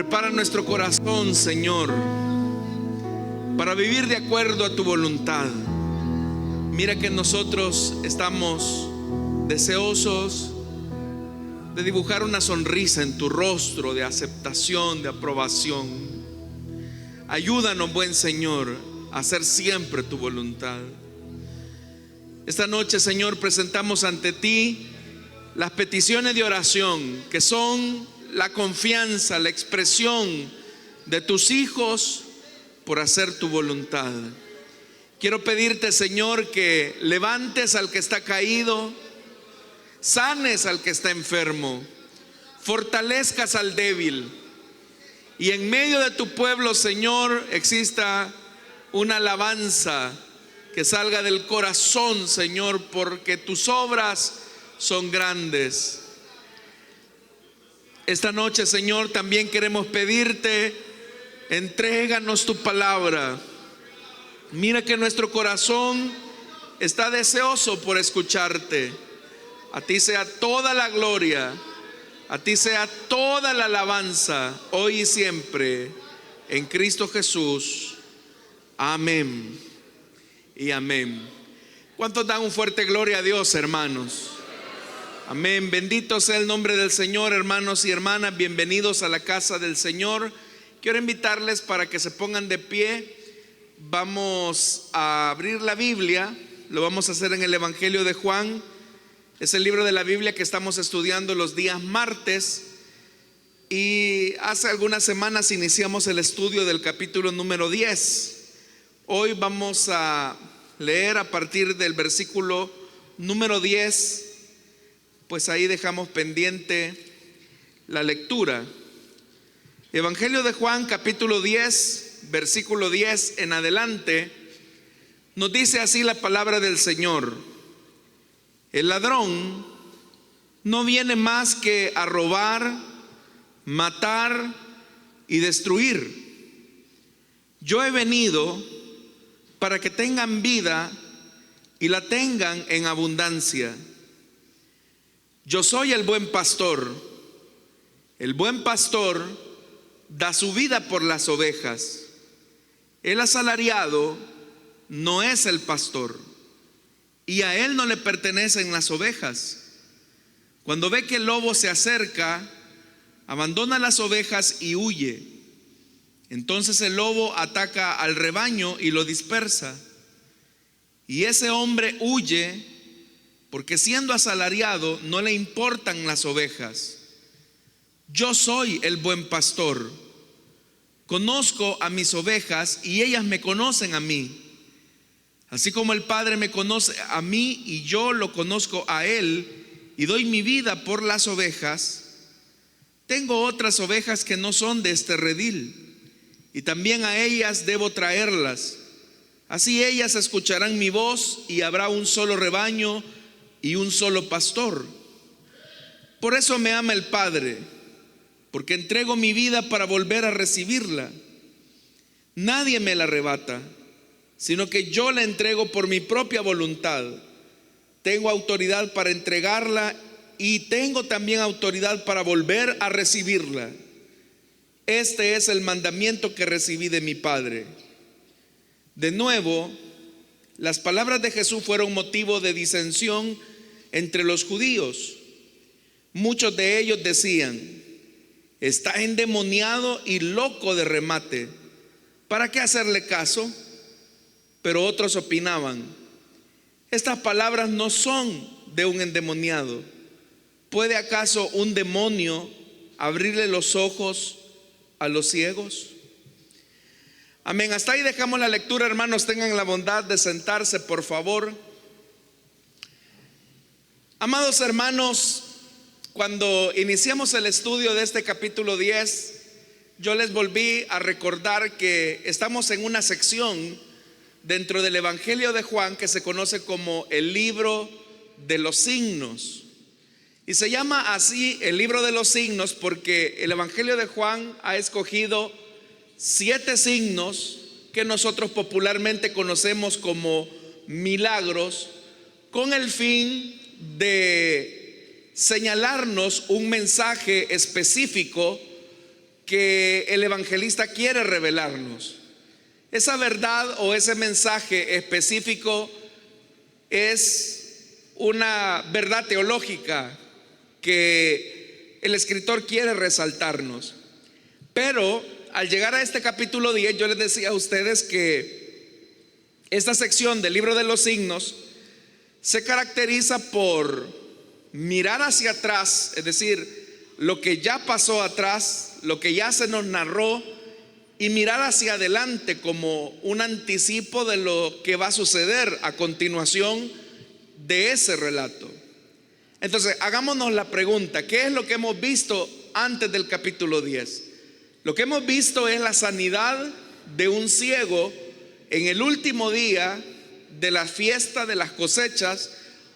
Prepara nuestro corazón, Señor, para vivir de acuerdo a tu voluntad. Mira que nosotros estamos deseosos de dibujar una sonrisa en tu rostro, de aceptación, de aprobación. Ayúdanos, buen Señor, a hacer siempre tu voluntad. Esta noche, Señor, presentamos ante ti las peticiones de oración, que son la confianza, la expresión de tus hijos por hacer tu voluntad. Quiero pedirte, Señor, que levantes al que está caído, sanes al que está enfermo, fortalezcas al débil, y en medio de tu pueblo, Señor, exista una alabanza que salga del corazón, Señor, porque tus obras son grandes. Esta noche, Señor, también queremos pedirte, entréganos tu palabra. Mira que nuestro corazón está deseoso por escucharte. A ti sea toda la gloria, a ti sea toda la alabanza, hoy y siempre, en Cristo Jesús. Amén y amén. ¿Cuántos dan un fuerte gloria a Dios, hermanos? Amén. Bendito sea el nombre del Señor, hermanos y hermanas. Bienvenidos a la casa del Señor. Quiero invitarles para que se pongan de pie. Vamos a abrir la Biblia. Lo vamos a hacer en el Evangelio de Juan. Es el libro de la Biblia que estamos estudiando los días martes. Y hace algunas semanas iniciamos el estudio del capítulo número 10. Hoy vamos a leer a partir del versículo número 10. Pues ahí dejamos pendiente la lectura. Evangelio de Juan, capítulo 10, versículo 10 en adelante, nos dice así la palabra del Señor: el ladrón no viene más que a robar, matar y destruir. Yo he venido para que tengan vida y la tengan en abundancia. Yo soy el buen pastor. El buen pastor da su vida por las ovejas. El asalariado no es el pastor, y a él no le pertenecen las ovejas. Cuando ve que el lobo se acerca, abandona las ovejas y huye. Entonces el lobo ataca al rebaño y lo dispersa. Y ese hombre huye porque siendo asalariado no le importan las ovejas. Yo soy el buen pastor. Conozco a mis ovejas y ellas me conocen a mí. Así como el Padre me conoce a mí y yo lo conozco a él y doy mi vida por las ovejas, tengo otras ovejas que no son de este redil y también a ellas debo traerlas. Así ellas escucharán mi voz y habrá un solo rebaño y un solo pastor. Por eso me ama el Padre, porque entrego mi vida para volver a recibirla. Nadie me la arrebata, sino que yo la entrego por mi propia voluntad. Tengo autoridad para entregarla y tengo también autoridad para volver a recibirla. Este es el mandamiento que recibí de mi Padre. De nuevo, las palabras de Jesús fueron motivo de disensión entre los judíos. Muchos de ellos decían: está endemoniado y loco de remate, ¿para qué hacerle caso? Pero otros opinaban: estas palabras no son de un endemoniado. ¿Puede acaso un demonio abrirle los ojos a los ciegos? Amén. Hasta ahí dejamos la lectura, hermanos. Tengan la bondad de sentarse, por favor. Amados hermanos, cuando iniciamos el estudio de este capítulo 10, yo les volví a recordar que estamos en una sección dentro del Evangelio de Juan que se conoce como el libro de los signos. Y se llama así el libro de los signos porque el Evangelio de Juan ha escogido 7 signos que nosotros popularmente conocemos como milagros, con el fin de señalarnos un mensaje específico que el evangelista quiere revelarnos. Esa verdad o ese mensaje específico es una verdad teológica que el escritor quiere resaltarnos. Pero al llegar a este capítulo 10, yo les decía a ustedes que esta sección del libro de los signos se caracteriza por mirar hacia atrás, es decir, lo que ya pasó atrás, lo que ya se nos narró, y mirar hacia adelante como un anticipo de lo que va a suceder a continuación de ese relato. Entonces, hagámonos la pregunta: ¿qué es lo que hemos visto antes del capítulo 10? Lo que hemos visto es la sanidad de un ciego en el último día de la fiesta de las cosechas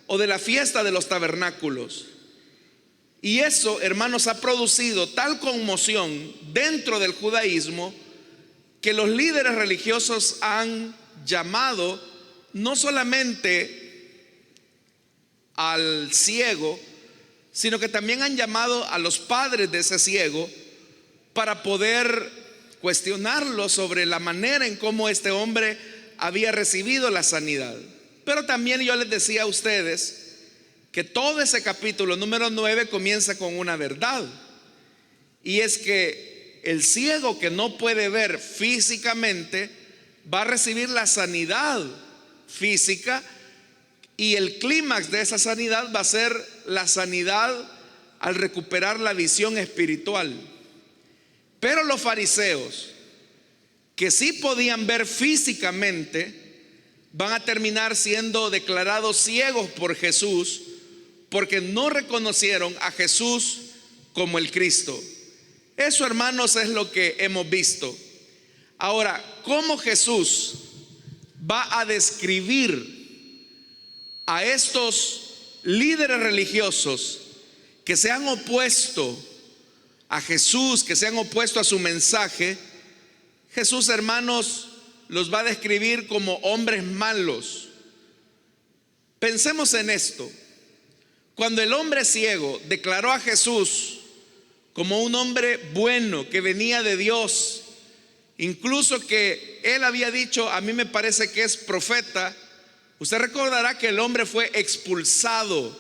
o de la fiesta de los tabernáculos. Y eso, hermanos, ha producido tal conmoción dentro del judaísmo que los líderes religiosos han llamado no solamente al ciego, sino que también han llamado a los padres de ese ciego para poder cuestionarlo sobre la manera en cómo este hombre había recibido la sanidad. Pero también yo les decía a ustedes que todo ese capítulo número 9 comienza con una verdad, y es que el ciego que no puede ver físicamente va a recibir la sanidad física, y el clímax de esa sanidad va a ser la sanidad al recuperar la visión espiritual. Pero los fariseos, que sí podían ver físicamente, van a terminar siendo declarados ciegos por Jesús, porque no reconocieron a Jesús como el Cristo. Eso, hermanos, es lo que hemos visto. Ahora, ¿cómo Jesús va a describir a estos líderes religiosos que se han opuesto a Jesús, que se han opuesto a su mensaje? Jesús, hermanos, los va a describir como hombres malos. Pensemos en esto. Cuando el hombre ciego declaró a Jesús como un hombre bueno que venía de Dios, incluso que él había dicho: a mí me parece que es profeta, usted recordará que el hombre fue expulsado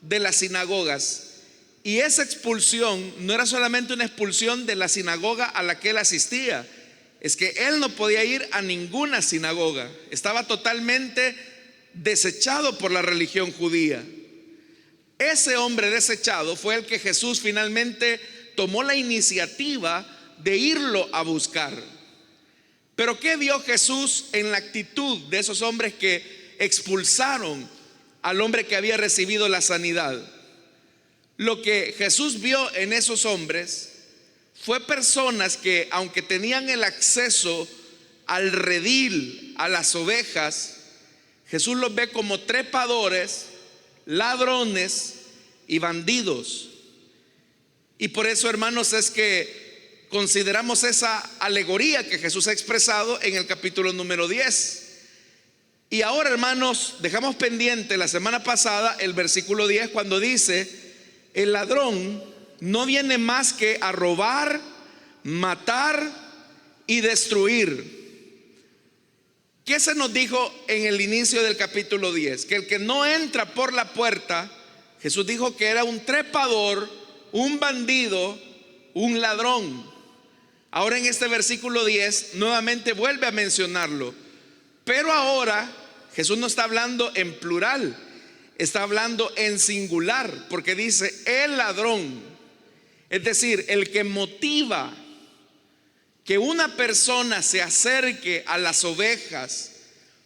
de las sinagogas. Y esa expulsión no era solamente una expulsión de la sinagoga a la que él asistía, es que él no podía ir a ninguna sinagoga, estaba totalmente desechado por la religión judía. Ese hombre desechado fue el que Jesús finalmente tomó la iniciativa de irlo a buscar. Pero ¿qué vio Jesús en la actitud de esos hombres que expulsaron al hombre que había recibido la sanidad? Lo que Jesús vio en esos hombres fue personas que, aunque tenían el acceso al redil, a las ovejas, Jesús los ve como trepadores, ladrones y bandidos. Y por eso, hermanos, es que consideramos esa alegoría que Jesús ha expresado en el capítulo número 10. Y ahora, hermanos, dejamos pendiente la semana pasada el versículo 10, cuando dice: el ladrón no viene más que a robar, matar y destruir. ¿Qué se nos dijo en el inicio del capítulo 10? Que el que no entra por la puerta, Jesús dijo que era un trepador, un bandido, un ladrón. Ahora en este versículo 10 nuevamente vuelve a mencionarlo, pero ahora Jesús no está hablando en plural, está hablando en singular, porque dice el ladrón, es decir, el que motiva que una persona se acerque a las ovejas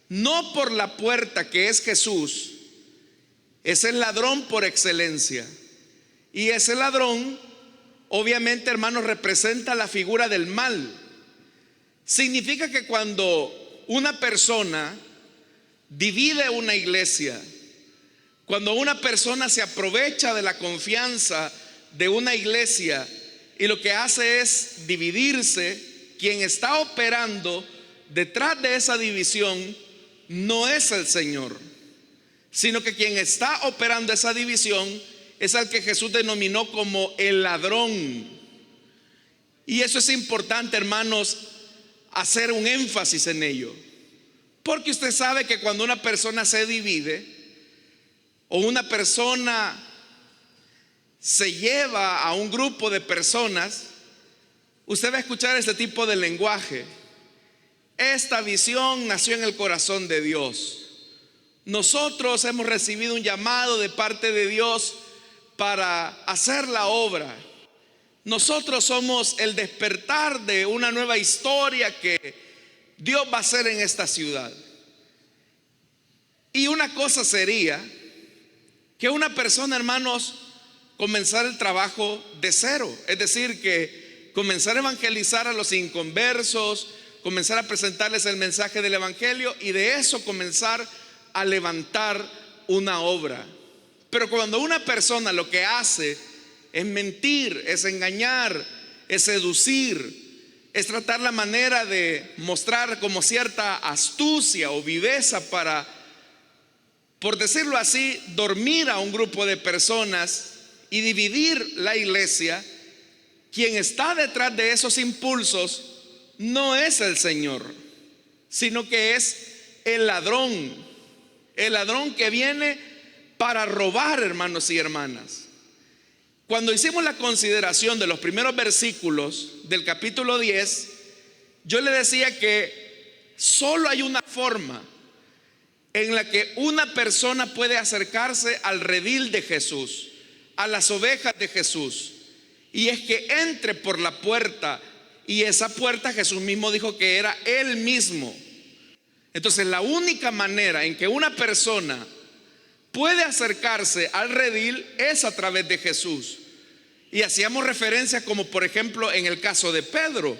no por la puerta que es Jesús, es el ladrón por excelencia. Y ese ladrón, obviamente, hermanos, representa la figura del mal. Significa que cuando una persona divide una iglesia, cuando una persona se aprovecha de la confianza de una iglesia y lo que hace es dividirse, quien está operando detrás de esa división no es el Señor, sino que quien está operando esa división es al que Jesús denominó como el ladrón. Y eso es importante, hermanos, hacer un énfasis en ello. Porque usted sabe que cuando una persona se divide o una persona se lleva a un grupo de personas, usted va a escuchar este tipo de lenguaje. Esta visión nació en el corazón de Dios. Nosotros hemos recibido un llamado de parte de Dios para hacer la obra. Nosotros somos el despertar de una nueva historia que Dios va a hacer en esta ciudad. Y una cosa sería que una persona, hermanos, comenzar el trabajo de cero. Es decir, que comenzar a evangelizar a los inconversos, comenzar a presentarles el mensaje del evangelio y de eso comenzar a levantar una obra. Pero cuando una persona lo que hace es mentir, es engañar, es seducir, es tratar la manera de mostrar como cierta astucia o viveza para, por decirlo así, dormir a un grupo de personas y dividir la iglesia, quien está detrás de esos impulsos no es el Señor, sino que es el ladrón que viene para robar, hermanos y hermanas. Cuando hicimos la consideración de los primeros versículos del capítulo 10, yo le decía que solo hay una forma en la que una persona puede acercarse al redil de Jesús, a las ovejas de Jesús, y es que entre por la puerta, y esa puerta Jesús mismo dijo que era Él mismo. Entonces la única manera en que una persona puede acercarse al redil es a través de Jesús. Y hacíamos referencia como por ejemplo en el caso de Pedro,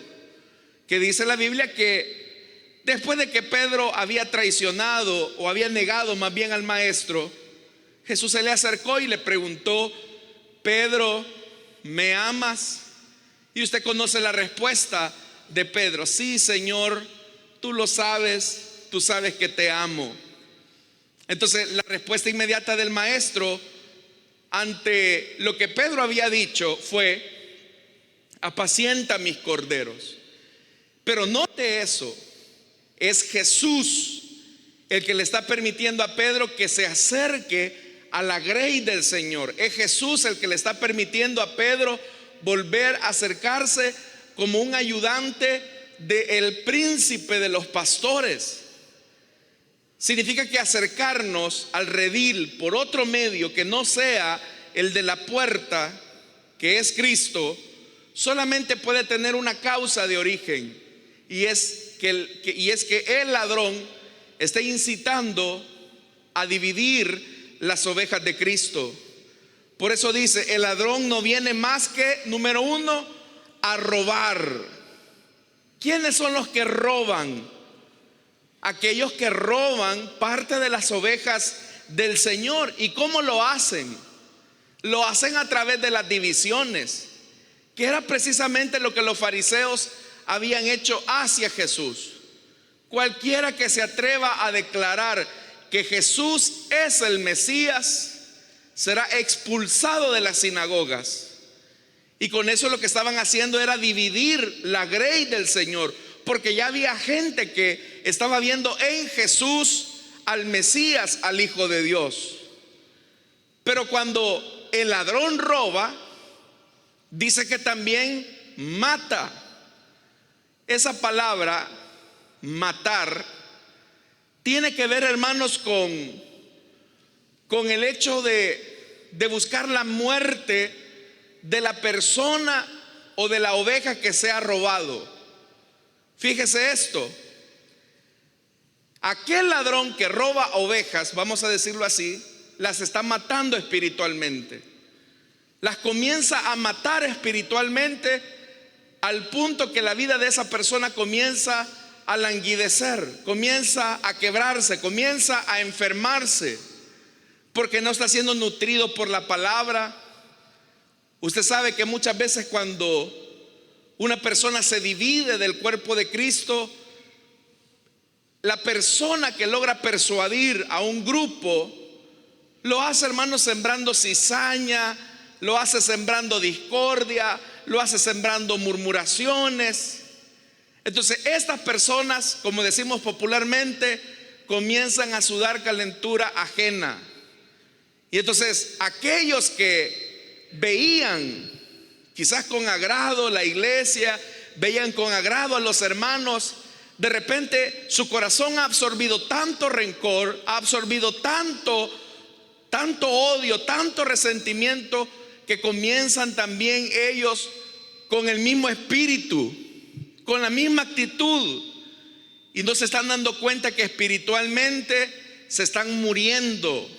que dice la Biblia que después de que Pedro había traicionado o había negado más bien al maestro, Jesús se le acercó y le preguntó: Pedro, ¿me amas? Y usted conoce la respuesta de Pedro: sí, Señor, tú lo sabes, tú sabes que te amo. Entonces la respuesta inmediata del maestro ante lo que Pedro había dicho fue: apacienta mis corderos. Pero note eso, es Jesús el que le está permitiendo a Pedro que se acerque a la grey del Señor. Es Jesús el que le está permitiendo a Pedro volver a acercarse como un ayudante del príncipe de los pastores. Significa que acercarnos al redil por otro medio que no sea el de la puerta, que es Cristo, solamente puede tener una causa de origen, y es que el ladrón está incitando a dividir las ovejas de Cristo. Por eso dice: el ladrón no viene más que, número uno, a robar. ¿Quiénes son los que roban? Aquellos que roban parte de las ovejas del Señor. ¿Y cómo lo hacen? Lo hacen a través de las divisiones, que era precisamente lo que los fariseos habían hecho hacia Jesús. Cualquiera que se atreva a declarar que Jesús es el Mesías será expulsado de las sinagogas. Y con eso lo que estaban haciendo era dividir la grey del Señor, porque ya había gente que estaba viendo en Jesús al Mesías, al Hijo de Dios. Pero cuando el ladrón roba, dice que también mata. Esa palabra, matar, tiene que ver, hermanos, con el hecho de buscar la muerte de la persona o de la oveja que se ha robado. Fíjese esto: aquel ladrón que roba ovejas, vamos a decirlo así, las está matando espiritualmente. Las comienza a matar espiritualmente al punto que la vida de esa persona comienza a languidecer, comienza a quebrarse, comienza a enfermarse, porque no está siendo nutrido por la palabra. Usted sabe que muchas veces cuando una persona se divide del cuerpo de Cristo, la persona que logra persuadir a un grupo lo hace, hermanos, sembrando cizaña, lo hace sembrando discordia, lo hace sembrando murmuraciones. Entonces estas personas, como decimos popularmente, comienzan a sudar calentura ajena. Y entonces aquellos que veían quizás con agrado la iglesia, veían con agrado a los hermanos, de repente su corazón ha absorbido tanto rencor, ha absorbido tanto odio, tanto resentimiento, que comienzan también ellos con el mismo espíritu, con la misma actitud, y no se están dando cuenta que espiritualmente se están muriendo.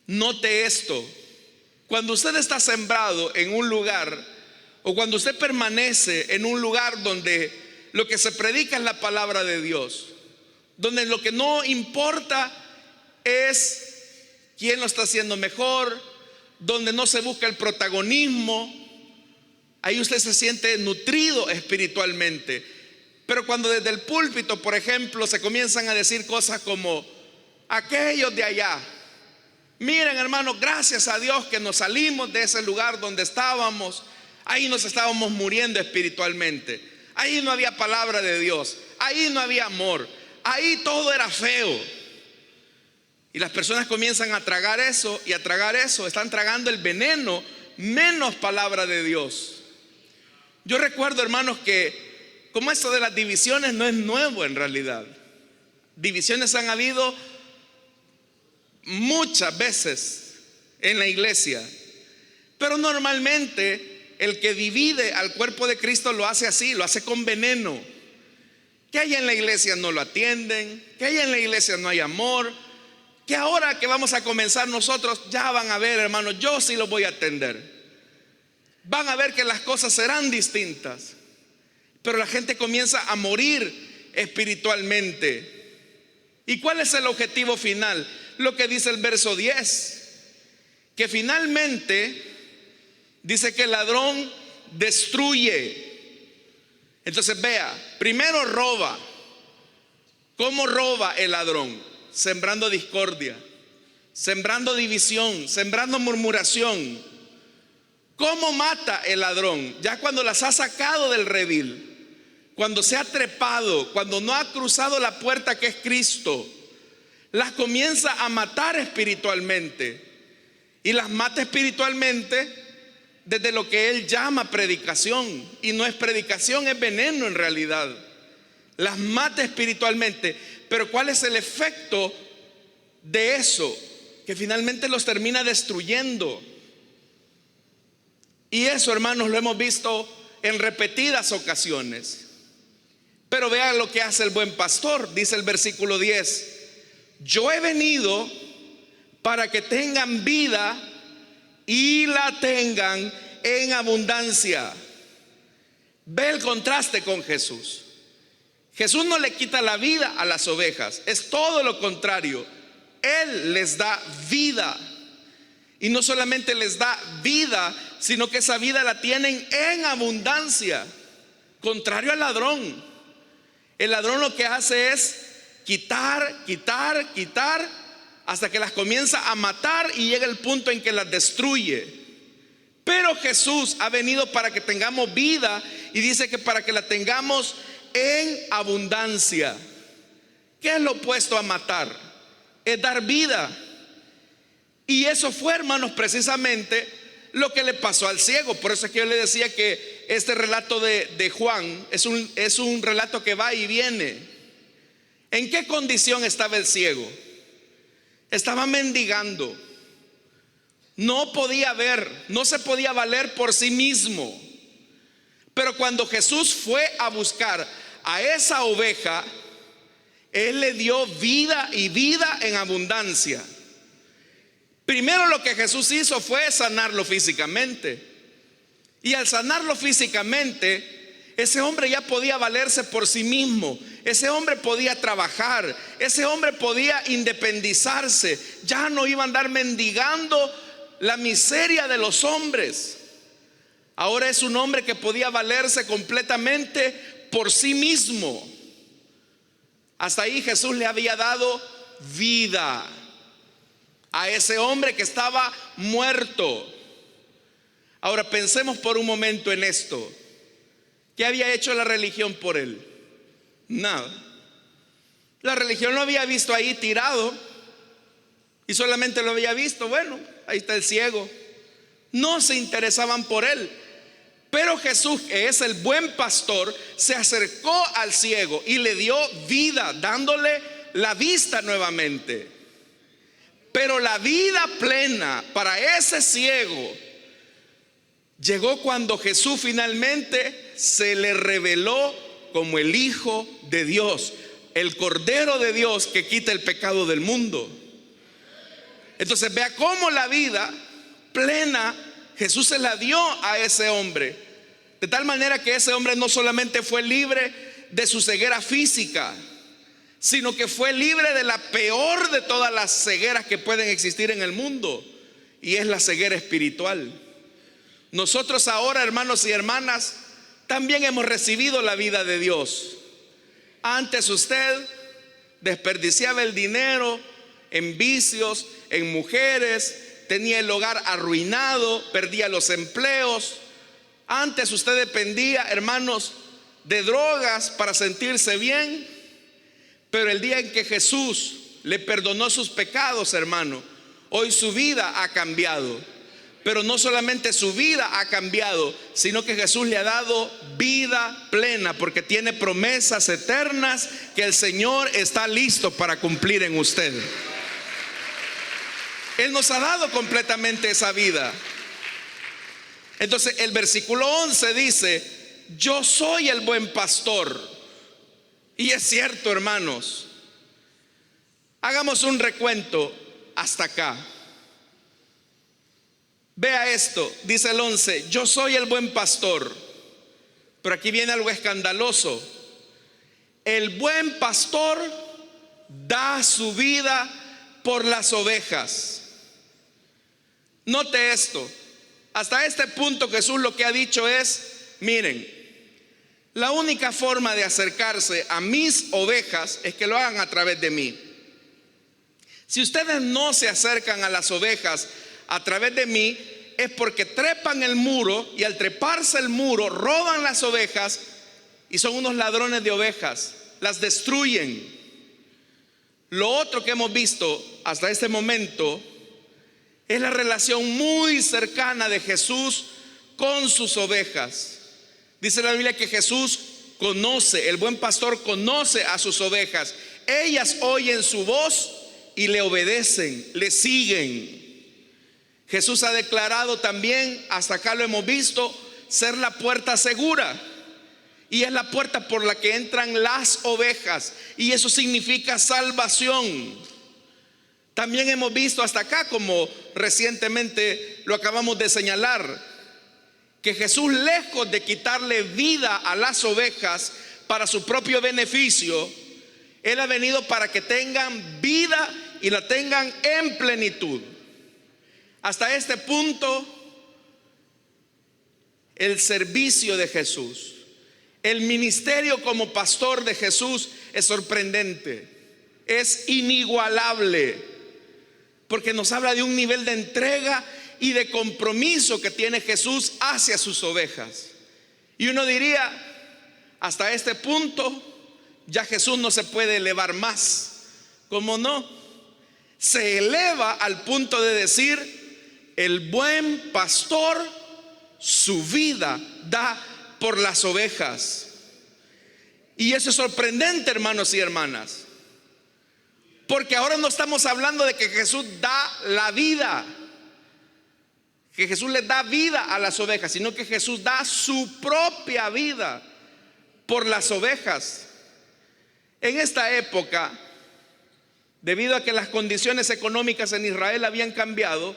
Note esto: cuando usted está sembrado en un lugar, o cuando usted permanece en un lugar donde lo que se predica es la palabra de Dios, donde lo que no importa es quién lo está haciendo mejor, donde no se busca el protagonismo, ahí usted se siente nutrido espiritualmente. Pero cuando desde el púlpito, por ejemplo, se comienzan a decir cosas como: aquellos de allá, miren hermanos, gracias a Dios que nos salimos de ese lugar donde estábamos, ahí nos estábamos muriendo espiritualmente, ahí no había palabra de Dios, ahí no había amor, ahí todo era feo. Y las personas comienzan a tragar eso y a tragar eso, están tragando el veneno, menos palabra de Dios. Yo recuerdo, hermanos, que como esto de las divisiones no es nuevo en realidad. Divisiones han habido muchas veces en la iglesia, pero normalmente el que divide al cuerpo de Cristo lo hace así, lo hace con veneno. Que allá en la iglesia no lo atienden, que allá en la iglesia no hay amor, que ahora que vamos a comenzar nosotros, ya van a ver, hermanos, yo sí los voy a atender. Van a ver que las cosas serán distintas. Pero la gente comienza a morir espiritualmente. ¿Y cuál es el objetivo final? Lo que dice el verso 10, que finalmente dice que el ladrón destruye. Entonces vea, primero roba. ¿Cómo roba el ladrón? Sembrando discordia, sembrando división, sembrando murmuración. ¿Cómo mata el ladrón? Ya cuando las ha sacado del redil, cuando se ha trepado, cuando no ha cruzado la puerta que es Cristo, las comienza a matar espiritualmente. Y las mata espiritualmente desde lo que él llama predicación. Y no es predicación, es veneno en realidad. Las mata espiritualmente. Pero ¿cuál es el efecto de eso? Que finalmente los termina destruyendo. Y eso, hermanos, lo hemos visto en repetidas ocasiones. Pero vean lo que hace el buen pastor. Dice el versículo 10: yo he venido para que tengan vida y la tengan en abundancia. Ve el contraste con Jesús. Jesús no le quita la vida a las ovejas, es todo lo contrario. Él les da vida. Y no solamente les da vida, sino que esa vida la tienen en abundancia. Contrario al ladrón. El ladrón lo que hace es quitar, hasta que las comienza a matar y llega el punto en que las destruye. Pero Jesús ha venido para que tengamos vida, y dice que para que la tengamos en abundancia. ¿Qué es lo opuesto a matar? Es dar vida. Y eso fue, hermanos, precisamente lo que le pasó al ciego. Por eso es que yo le decía que este relato de Juan es un relato que va y viene. ¿En qué condición estaba el ciego? Estaba mendigando. No podía ver, no se podía valer por sí mismo. Pero cuando Jesús fue a buscar a esa oveja, Él le dio vida y vida en abundancia. Primero lo que Jesús hizo fue sanarlo físicamente. Y al sanarlo físicamente, ese hombre ya podía valerse por sí mismo. Ese hombre podía trabajar. Ese hombre podía independizarse. Ya no iba a andar mendigando la miseria de los hombres. Ahora es un hombre que podía valerse completamente por sí mismo. Hasta ahí Jesús le había dado vida a ese hombre que estaba muerto. Ahora pensemos por un momento en esto. ¿Qué había hecho la religión por él? Nada. La religión lo había visto ahí tirado y solamente lo había visto, bueno, ahí está el ciego. No se interesaban por él. Pero Jesús, que es el buen pastor, se acercó al ciego y le dio vida, dándole la vista nuevamente. Pero la vida plena para ese ciego llegó cuando Jesús finalmente se le reveló como el Hijo de Dios, el Cordero de Dios que quita el pecado del mundo. Entonces vea cómo la vida plena Jesús se la dio a ese hombre, de tal manera que ese hombre no solamente fue libre de su ceguera física, sino que fue libre de la peor de todas las cegueras que pueden existir en el mundo, y es la ceguera espiritual. Nosotros ahora, hermanos y hermanas, también hemos recibido la vida de Dios. Antes usted desperdiciaba el dinero en vicios, en mujeres, tenía el hogar arruinado, perdía los empleos. Antes usted dependía, hermanos, de drogas para sentirse bien. Pero el día en que Jesús le perdonó sus pecados, hermano, hoy su vida ha cambiado. Pero no solamente su vida ha cambiado, sino que Jesús le ha dado vida plena, porque tiene promesas eternas que el Señor está listo para cumplir en usted. Él nos ha dado completamente esa vida. Entonces el versículo 11 dice: yo soy el buen pastor. Y es cierto, hermanos. Hagamos un recuento hasta acá. Vea esto, dice el 11: yo soy el buen pastor. Pero aquí viene algo escandaloso. El buen pastor da su vida por las ovejas. Note esto. Hasta este punto Jesús lo que ha dicho es: miren, la única forma de acercarse a mis ovejas es que lo hagan a través de mí. Si ustedes no se acercan a las ovejas a través de mí, es porque trepan el muro, y al treparse el muro roban las ovejas y son unos ladrones de ovejas, las destruyen. Lo otro que hemos visto hasta este momento es la relación muy cercana de Jesús con sus ovejas. Dice la Biblia que Jesús conoce, el buen pastor conoce a sus ovejas. Ellas oyen su voz y le obedecen, le siguen. Jesús ha declarado también, hasta acá lo hemos visto, ser la puerta segura. Y es la puerta por la que entran las ovejas, y eso significa salvación. También hemos visto hasta acá, como recientemente lo acabamos de señalar, que Jesús, lejos de quitarle vida a las ovejas para su propio beneficio, Él ha venido para que tengan vida y la tengan en plenitud. Hasta este punto, el servicio de Jesús, el ministerio como pastor de Jesús es sorprendente, es inigualable, porque nos habla de un nivel de entrega y de compromiso que tiene Jesús hacia sus ovejas. Y uno diría, hasta este punto ya Jesús no se puede elevar más. ¿Cómo no? Se eleva al punto de decir: el buen pastor su vida da por las ovejas. Y eso es sorprendente, hermanos y hermanas, porque ahora no estamos hablando de que Jesús da la vida, que Jesús les da vida a las ovejas, sino que Jesús da su propia vida por las ovejas. En esta época, debido a que las condiciones económicas en Israel habían cambiado,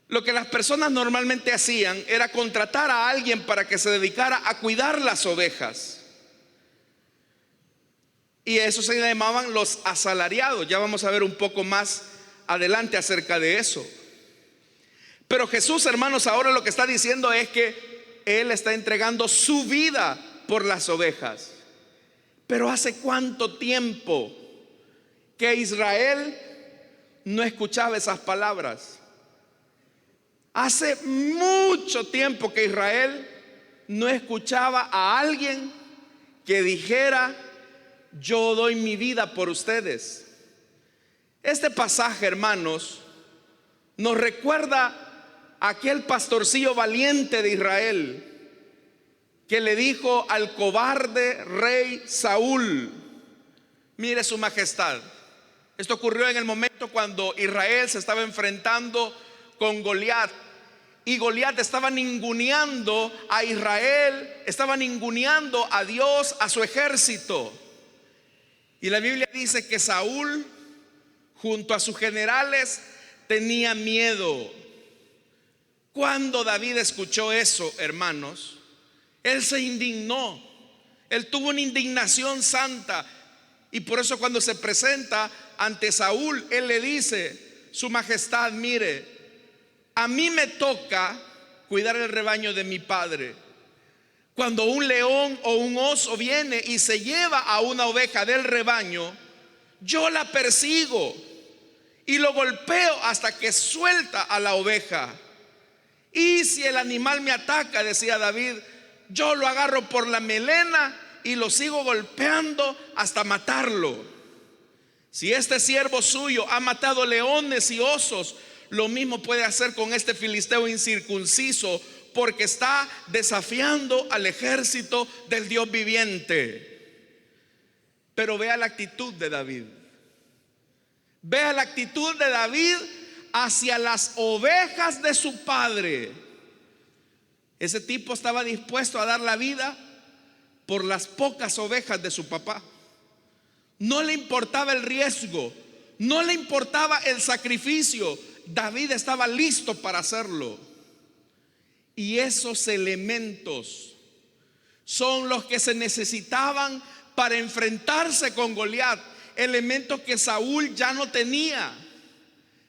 lo que las personas normalmente hacían era contratar a alguien para que se dedicara a cuidar las ovejas. Y eso se llamaban los asalariados. Ya vamos a ver un poco más adelante acerca de eso. Pero Jesús, hermanos, ahora lo que está diciendo es que Él está entregando su vida por las ovejas. Pero ¿hace cuánto tiempo que Israel no escuchaba esas palabras? Hace mucho tiempo que Israel no escuchaba a alguien que dijera: yo doy mi vida por ustedes. Este pasaje, hermanos, nos recuerda a aquel pastorcillo valiente de Israel que le dijo al cobarde rey Saúl: mire su majestad. Esto ocurrió en el momento cuando Israel se estaba enfrentando con Goliat, y Goliat estaba ninguneando a Israel, estaba ninguneando a Dios, a su ejército. Y la Biblia dice que Saúl, junto a sus generales, tenía miedo. Cuando David escuchó eso, hermanos, él se indignó. Él tuvo una indignación santa. Y por eso cuando se presenta ante Saúl, él le dice: su majestad, mire, a mí me toca cuidar el rebaño de mi padre. Cuando un león o un oso viene y se lleva a una oveja del rebaño, yo la persigo y lo golpeo hasta que suelta a la oveja. Y si el animal me ataca, decía David, yo lo agarro por la melena y lo sigo golpeando hasta matarlo. Si este siervo suyo ha matado leones y osos, lo mismo puede hacer con este filisteo incircunciso, porque está desafiando al ejército del Dios viviente. Pero vea la actitud de David. Vea la actitud de David hacia las ovejas de su padre. Ese tipo estaba dispuesto a dar la vida por las pocas ovejas de su papá. No le importaba el riesgo, no le importaba el sacrificio. David estaba listo para hacerlo. Y esos elementos son los que se necesitaban para enfrentarse con Goliat. Elementos que Saúl ya no tenía.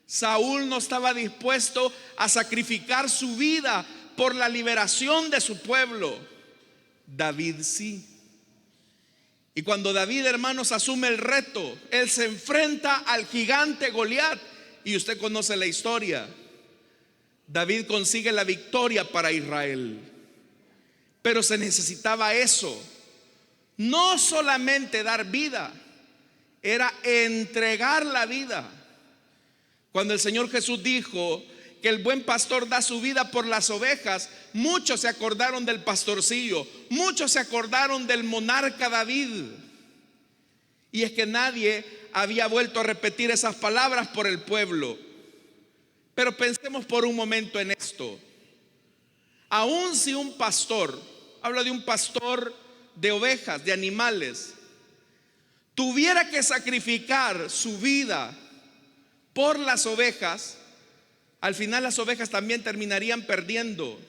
Saúl no estaba dispuesto a sacrificar su vida por la liberación de su pueblo. David sí. Y cuando David, hermanos, asume el reto, él se enfrenta al gigante Goliat. Y usted conoce la historia. David consigue la victoria para Israel. Pero se necesitaba eso. No solamente dar vida, era entregar la vida. Cuando el Señor Jesús dijo que el buen pastor da su vida por las ovejas, muchos se acordaron del pastorcillo, muchos se acordaron del monarca David. Y es que nadie había vuelto a repetir esas palabras por el pueblo. Pero pensemos por un momento en esto. Aun si un pastor, habla de un pastor de ovejas, de animales, tuviera que sacrificar su vida por las ovejas, al final las ovejas también terminarían perdiendo.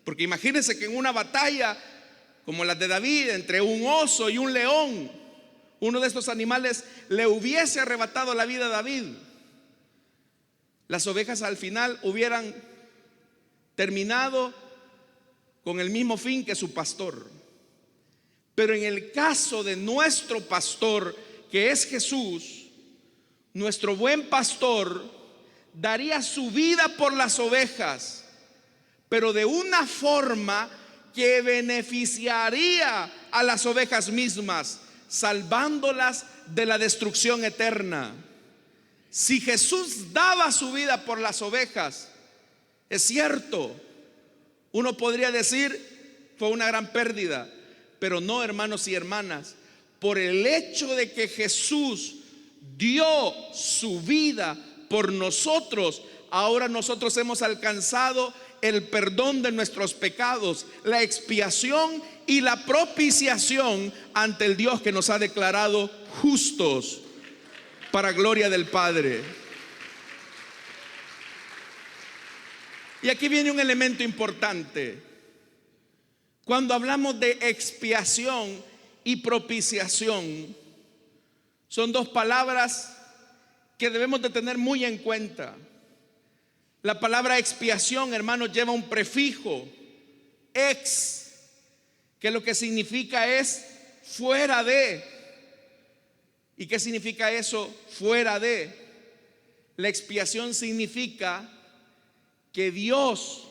Porque imagínense que en una batalla como la de David, entre un oso y un león, uno de estos animales le hubiese arrebatado la vida a David. Las ovejas al final hubieran terminado con el mismo fin que su pastor. Pero en el caso de nuestro pastor, que es Jesús, nuestro buen pastor daría su vida por las ovejas, pero de una forma que beneficiaría a las ovejas mismas, salvándolas de la destrucción eterna. Si Jesús daba su vida por las ovejas, es cierto, uno podría decir fue una gran pérdida, pero no, hermanos y hermanas. Por el hecho de que Jesús dio su vida por nosotros, ahora nosotros hemos alcanzado el perdón de nuestros pecados, la expiación y la propiciación ante el Dios que nos ha declarado justos para gloria del Padre. Y aquí viene un elemento importante. Cuando hablamos de expiación y propiciación, son dos palabras que debemos de tener muy en cuenta. La palabra expiación, hermanos, lleva un prefijo, ex, que lo que significa es fuera de. ¿Y qué significa eso? Fuera de. La expiación significa que Dios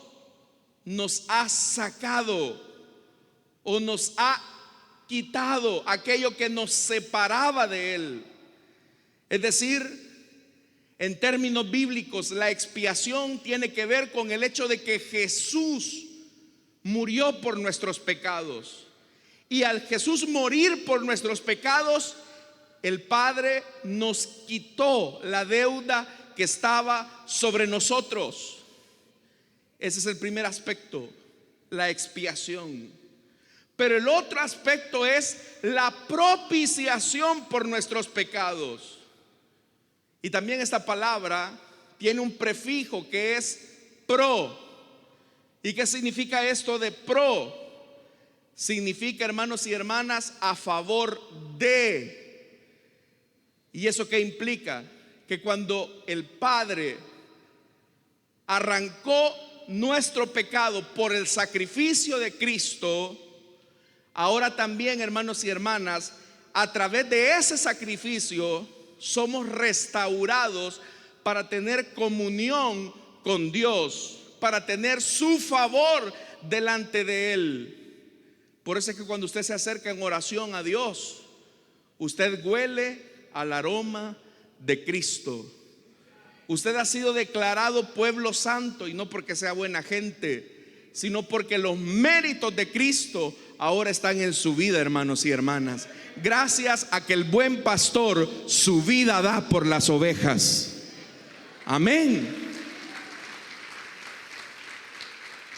nos ha sacado o nos ha quitado aquello que nos separaba de Él. Es decir, en términos bíblicos, la expiación tiene que ver con el hecho de que Jesús murió por nuestros pecados. Y al Jesús morir por nuestros pecados, el Padre nos quitó la deuda que estaba sobre nosotros. Ese es el primer aspecto, la expiación. Pero el otro aspecto es la propiciación por nuestros pecados. Y también esta palabra tiene un prefijo que es pro. ¿Y qué significa esto de pro? Significa, hermanos y hermanas, a favor de. ¿Y eso qué implica? Que cuando el Padre arrancó nuestro pecado por el sacrificio de Cristo, ahora también, hermanos y hermanas, a través de ese sacrificio somos restaurados para tener comunión con Dios, para tener su favor delante de Él. Por eso es que cuando usted se acerca en oración a Dios, usted huele al aroma de Cristo. Usted ha sido declarado pueblo santo, y no porque sea buena gente, sino porque los méritos de Cristo ahora están en su vida, hermanos y hermanas. Gracias a que el buen pastor su vida da por las ovejas. Amén.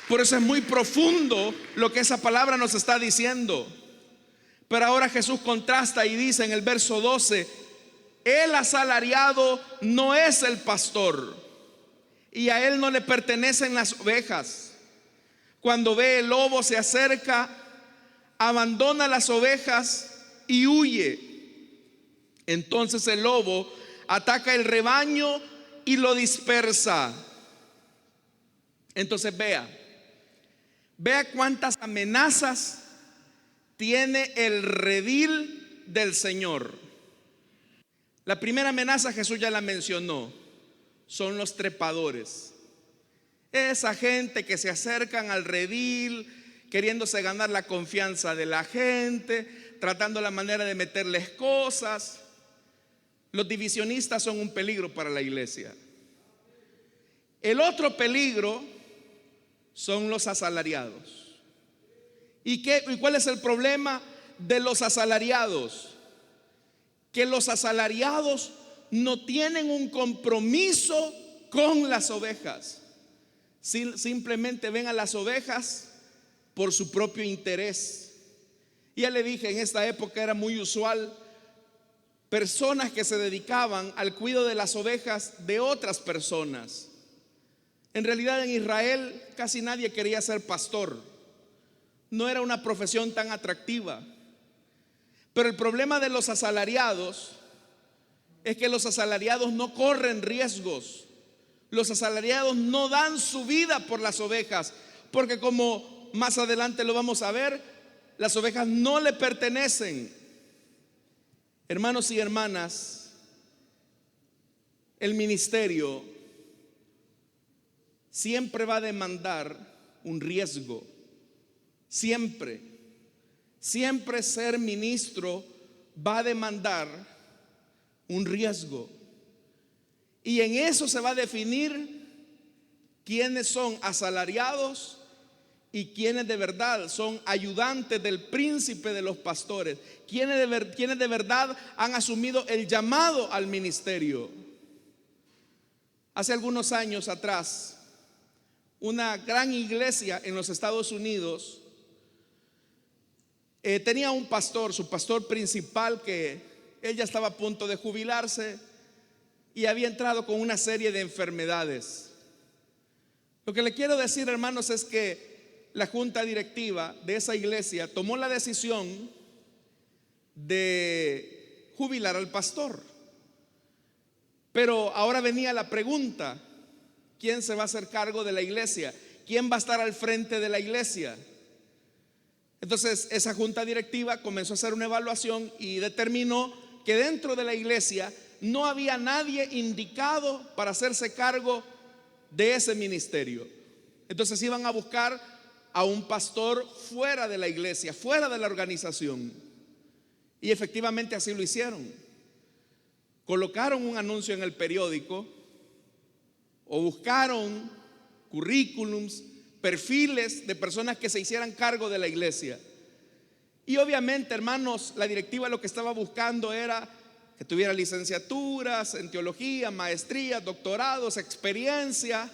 Por eso es muy profundo lo que esa palabra nos está diciendo. Pero ahora Jesús contrasta y dice en el verso 12: el asalariado no es el pastor, y a él no le pertenecen las ovejas. Cuando ve el lobo se acerca, abandona las ovejas y huye. Entonces el lobo ataca el rebaño y lo dispersa. Entonces vea cuántas amenazas tiene el redil del Señor. La primera amenaza Jesús ya la mencionó, son los trepadores. Esa gente que se acercan al redil queriéndose ganar la confianza de la gente, tratando la manera de meterles cosas. Los divisionistas son un peligro para la iglesia. El otro peligro son los asalariados. ¿Y cuál es el problema de los asalariados? Que los asalariados no tienen un compromiso con las ovejas. Simplemente ven a las ovejas por su propio interés. Ya le dije, en esta época era muy usual personas que se dedicaban al cuidado de las ovejas de otras personas. En realidad en Israel casi nadie quería ser pastor. No era una profesión tan atractiva. Pero el problema de los asalariados es que los asalariados no corren riesgos. Los asalariados no dan su vida por las ovejas, porque como más adelante lo vamos a ver, las ovejas no le pertenecen. Hermanos y hermanas, el ministerio siempre va a demandar un riesgo. Siempre ser ministro va a demandar un riesgo. Y en eso se va a definir quiénes son asalariados y quienes de verdad son ayudantes del príncipe de los pastores, quienes de verdad han asumido el llamado al ministerio. Hace algunos años atrás, una gran iglesia en los Estados Unidos tenía un pastor, su pastor principal, que él ya estaba a punto de jubilarse y había entrado con una serie de enfermedades. Lo que le quiero decir, hermanos, es que la junta directiva de esa iglesia tomó la decisión de jubilar al pastor. Pero ahora venía la pregunta: ¿quién se va a hacer cargo de la iglesia? ¿Quién va a estar al frente de la iglesia? Entonces esa junta directiva comenzó a hacer una evaluación y determinó que dentro de la iglesia no había nadie indicado para hacerse cargo de ese ministerio. Entonces iban a buscar a un pastor fuera de la iglesia, fuera de la organización. Y efectivamente así lo hicieron. Colocaron un anuncio en el periódico o buscaron currículums, perfiles de personas que se hicieran cargo de la iglesia. Y obviamente, hermanos, la directiva lo que estaba buscando era que tuviera licenciaturas en teología, maestrías, doctorados, experiencia,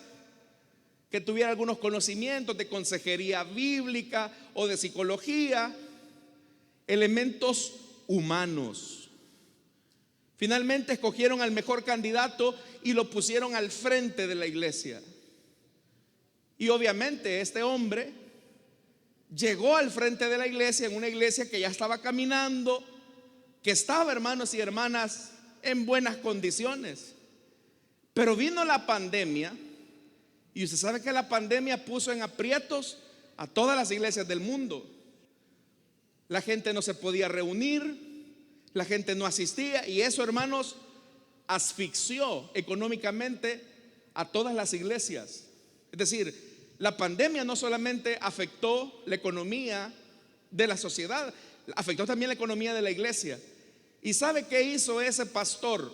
que tuviera algunos conocimientos de consejería bíblica o de psicología, elementos humanos. Finalmente escogieron al mejor candidato y lo pusieron al frente de la iglesia. Y obviamente este hombre llegó al frente de la iglesia, en una iglesia que ya estaba caminando, que estaba, hermanos y hermanas, en buenas condiciones. Pero vino la pandemia, y usted sabe que la pandemia puso en aprietos a todas las iglesias del mundo. La gente no se podía reunir, la gente no asistía, y eso, hermanos, asfixió económicamente a todas las iglesias. Es decir, la pandemia no solamente afectó la economía de la sociedad, afectó también la economía de la iglesia. ¿Y sabe qué hizo ese pastor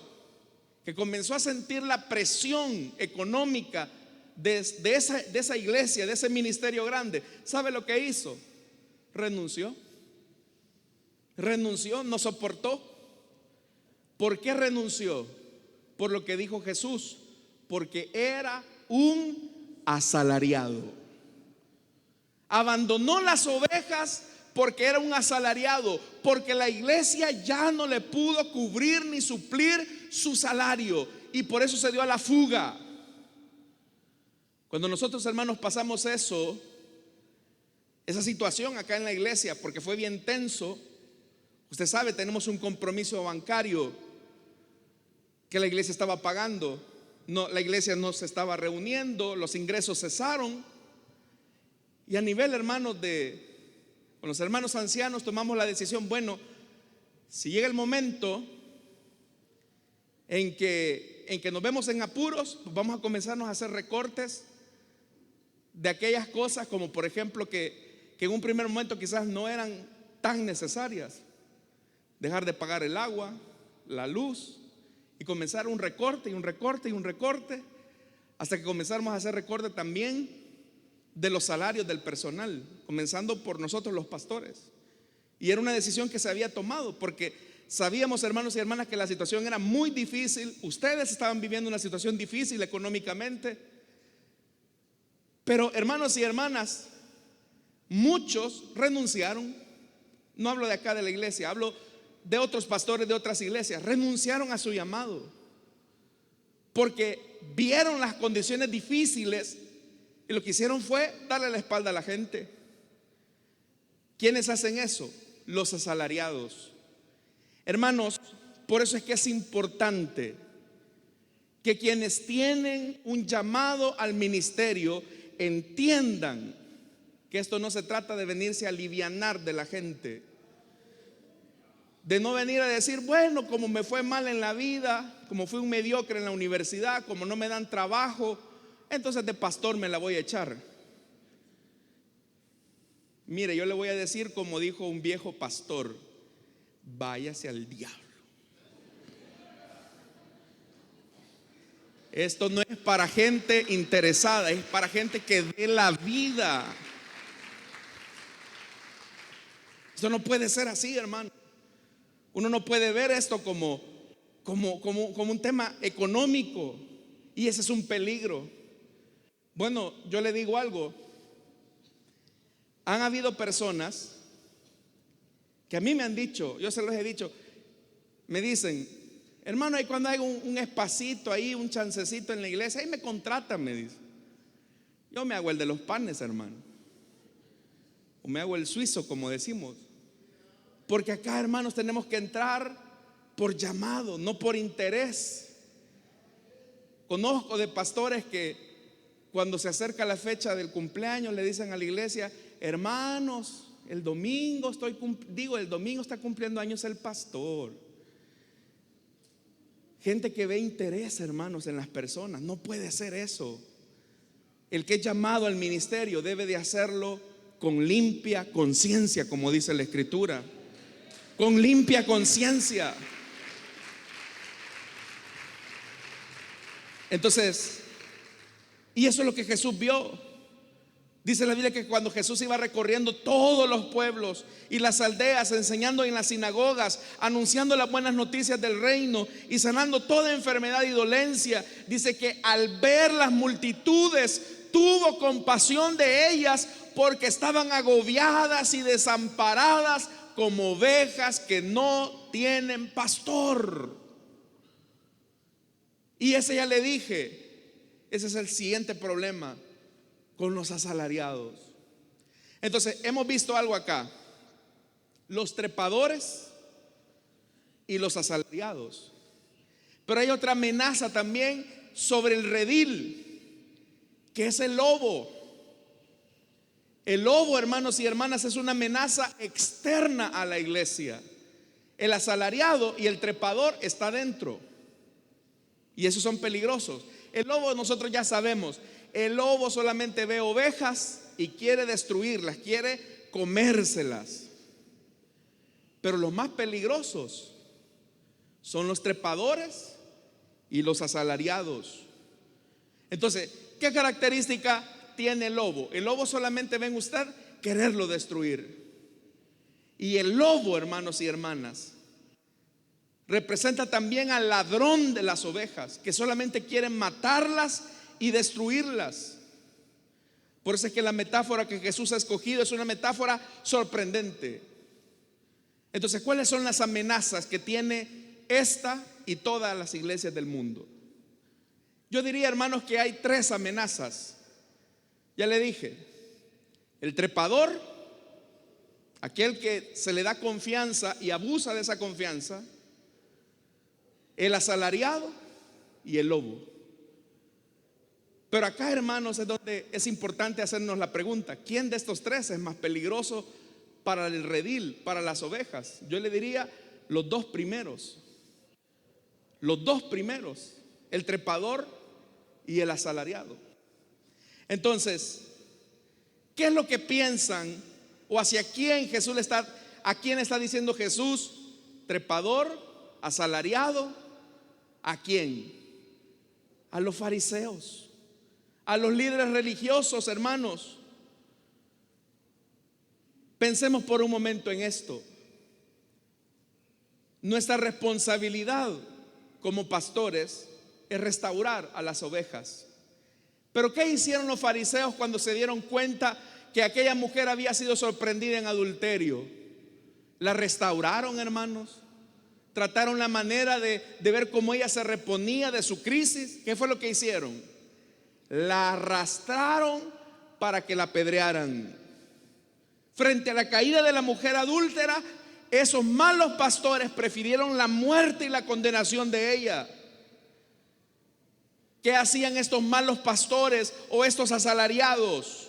que comenzó a sentir la presión económica de esa iglesia, de ese ministerio grande? ¿Sabe lo que hizo? Renunció, no soportó. ¿Por qué renunció? Por lo que dijo Jesús, porque era un asalariado. Abandonó las ovejas porque era un asalariado, porque la iglesia ya no le pudo cubrir ni suplir su salario, y por eso se dio a la fuga. Cuando nosotros, hermanos, pasamos esa situación acá en la iglesia, porque fue bien tenso, usted sabe, tenemos un compromiso bancario que la iglesia estaba pagando. No, la iglesia no se estaba reuniendo, los ingresos cesaron. Y a nivel, hermanos, con los hermanos ancianos tomamos la decisión, bueno, si llega el momento en que nos vemos en apuros, pues vamos a comenzarnos a hacer recortes de aquellas cosas, como por ejemplo que en un primer momento quizás no eran tan necesarias. Dejar de pagar el agua, la luz, y comenzar un recorte y un recorte y un recorte, hasta que comenzamos a hacer recorte también de los salarios del personal, comenzando por nosotros los pastores. Y era una decisión que se había tomado porque sabíamos, hermanos y hermanas, que la situación era muy difícil. Ustedes estaban viviendo una situación difícil económicamente. Pero, hermanos y hermanas, muchos renunciaron. No hablo de acá de la iglesia, hablo de otros pastores de otras iglesias. Renunciaron a su llamado porque vieron las condiciones difíciles y lo que hicieron fue darle la espalda a la gente. ¿Quiénes hacen eso? Los asalariados. Hermanos, por eso es que es importante que quienes tienen un llamado al ministerio entiendan que esto no se trata de venirse a alivianar de la gente, de no venir a decir, bueno, como me fue mal en la vida, como fui un mediocre en la universidad, como no me dan trabajo, entonces de pastor me la voy a echar. Mire, yo le voy a decir como dijo un viejo pastor: váyase al diablo. Esto no es para gente interesada, es para gente que dé la vida. Esto no puede ser así, hermano. Uno no puede ver esto como un tema económico, y ese es un peligro. Bueno, yo le digo algo. Han habido personas que a mí me han dicho, yo se los he dicho, me dicen: hermano, ahí cuando hay un espacito ahí, un chancecito en la iglesia, ahí me contratan, me dice. Yo me hago el de los panes, hermano, o me hago el suizo, como decimos. Porque acá, hermanos, tenemos que entrar por llamado, no por interés. Conozco de pastores que cuando se acerca la fecha del cumpleaños le dicen a la iglesia: hermanos, el domingo el domingo está cumpliendo años el pastor. Gente que ve interés, hermanos, en las personas. No puede ser eso. El que es llamado al ministerio debe de hacerlo con limpia conciencia, como dice la Escritura. Con limpia conciencia. Entonces, y eso es lo que Jesús vio. Dice la Biblia que cuando Jesús iba recorriendo todos los pueblos y las aldeas, enseñando en las sinagogas, anunciando las buenas noticias del reino y sanando toda enfermedad y dolencia, dice que al ver las multitudes tuvo compasión de ellas porque estaban agobiadas y desamparadas como ovejas que no tienen pastor. Y ese ya le dije, ese es el siguiente problema con los asalariados. Entonces, hemos visto algo acá: los trepadores y los asalariados. Pero hay otra amenaza también sobre el redil, que es el lobo. El lobo, hermanos y hermanas, es una amenaza externa a la iglesia. El asalariado y el trepador está dentro, y esos son peligrosos. El lobo, nosotros ya sabemos, el lobo solamente ve ovejas y quiere destruirlas, quiere comérselas. Pero los más peligrosos son los trepadores y los asalariados. Entonces, ¿qué característica tiene el lobo? El lobo solamente, ven usted, quererlo destruir. Y el lobo, hermanos y hermanas, representa también al ladrón de las ovejas, que solamente quieren matarlas y destruirlas. Por eso es que la metáfora que Jesús ha escogido es una metáfora sorprendente. Entonces, ¿cuáles son las amenazas que tiene esta y todas las iglesias del mundo? Yo diría, hermanos, que hay 3 amenazas. Ya le dije: el trepador, aquel que se le da confianza y abusa de esa confianza; el asalariado y el lobo. Pero acá, hermanos, es donde es importante hacernos la pregunta: ¿quién de estos 3 es más peligroso para el redil, para las ovejas? Yo le diría los 2 primeros. Los 2 primeros, el trepador y el asalariado. Entonces, ¿qué es lo que piensan o hacia quién Jesús a quién está diciendo Jesús? Trepador, asalariado. ¿A quién? A los fariseos, a los líderes religiosos, hermanos. Pensemos por un momento en esto. Nuestra responsabilidad como pastores es restaurar a las ovejas. Pero ¿qué hicieron los fariseos cuando se dieron cuenta que aquella mujer había sido sorprendida en adulterio? ¿La restauraron, hermanos? ¿Trataron la manera de ver cómo ella se reponía de su crisis? ¿Qué fue lo que hicieron? La arrastraron para que la apedrearan. Frente a la caída de la mujer adúltera, esos malos pastores prefirieron la muerte y la condenación de ella. ¿Qué hacían estos malos pastores o estos asalariados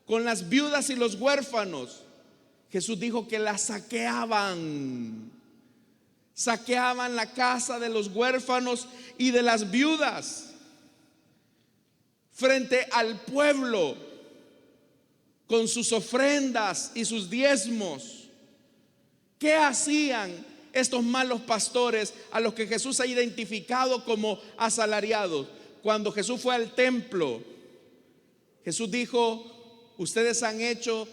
con las viudas y los huérfanos? Jesús dijo que las saqueaban. Saqueaban la casa de los huérfanos y de las viudas frente al pueblo con sus ofrendas y sus diezmos. ¿Qué hacían estos malos pastores a los que Jesús ha identificado como asalariados? Cuando Jesús fue al templo, Jesús dijo: ustedes han hecho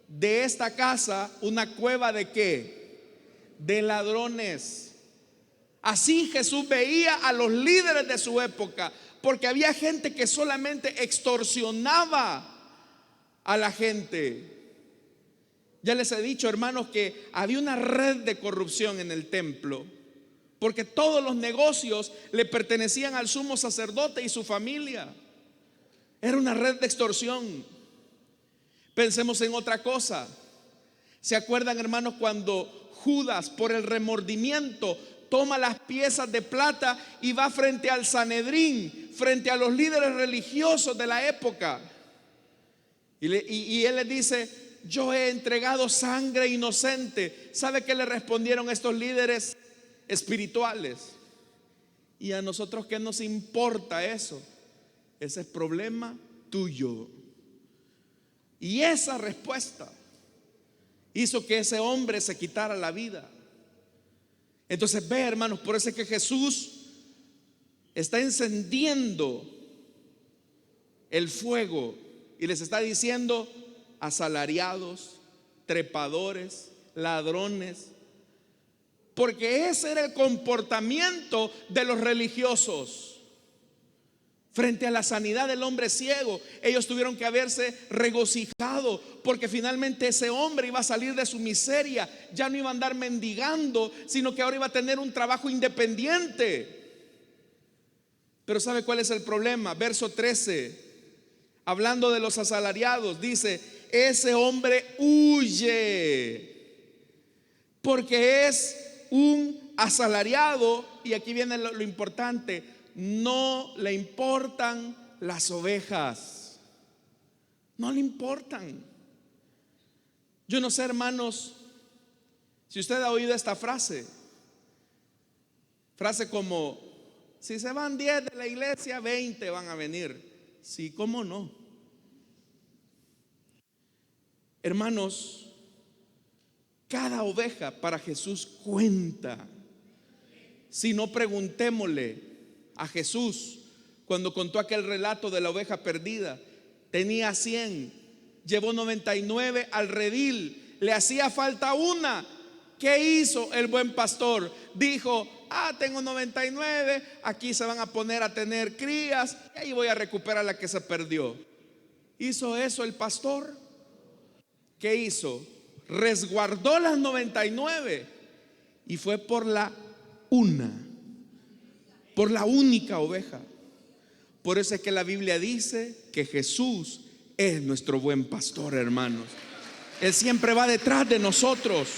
de esta casa una cueva ¿de qué? De ladrones. Así Jesús veía a los líderes de su época, porque había gente que solamente extorsionaba a la gente. Ya les he dicho, hermanos, que había una red de corrupción en el templo, porque todos los negocios le pertenecían al sumo sacerdote y su familia. Era una red de extorsión. Pensemos en otra cosa. ¿Se acuerdan, hermanos, cuando Judas, por el remordimiento, toma las piezas de plata y va frente al Sanedrín, frente a los líderes religiosos de la época? Y él les dice: yo he entregado sangre inocente. ¿Sabe qué le respondieron estos líderes espirituales? ¿Y a nosotros qué nos importa eso? Ese es problema tuyo. Y esa respuesta hizo que ese hombre se quitara la vida. Entonces ve, hermanos, por eso es que Jesús está encendiendo el fuego y les está diciendo: asalariados, trepadores, ladrones. Porque ese era el comportamiento de los religiosos frente a la sanidad del hombre ciego. Ellos tuvieron que haberse regocijado, porque finalmente ese hombre iba a salir de su miseria. Ya no iba a andar mendigando, sino que ahora iba a tener un trabajo independiente. Pero ¿sabe cuál es el problema? Verso 13, hablando de los asalariados, dice: ese hombre huye porque es un asalariado. Y aquí viene lo importante: no le importan las ovejas. No le importan. Yo no sé, hermanos, si usted ha oído esta frase como: si se van 10 de la iglesia, 20 van a venir. Sí, ¿cómo no? Hermanos, cada oveja para Jesús cuenta. Si no, preguntémosle a Jesús cuando contó aquel relato de la oveja perdida. Tenía 100, llevó 99 al redil, le hacía falta una. ¿Qué hizo el buen pastor? Dijo: tengo 99, aquí se van a poner a tener crías y ahí voy a recuperar la que se perdió. ¿Hizo eso el pastor? ¿Qué hizo? Resguardó las 99 y fue por la única oveja. Por eso es que la Biblia dice que Jesús es nuestro buen pastor, hermanos. Él siempre va detrás de nosotros.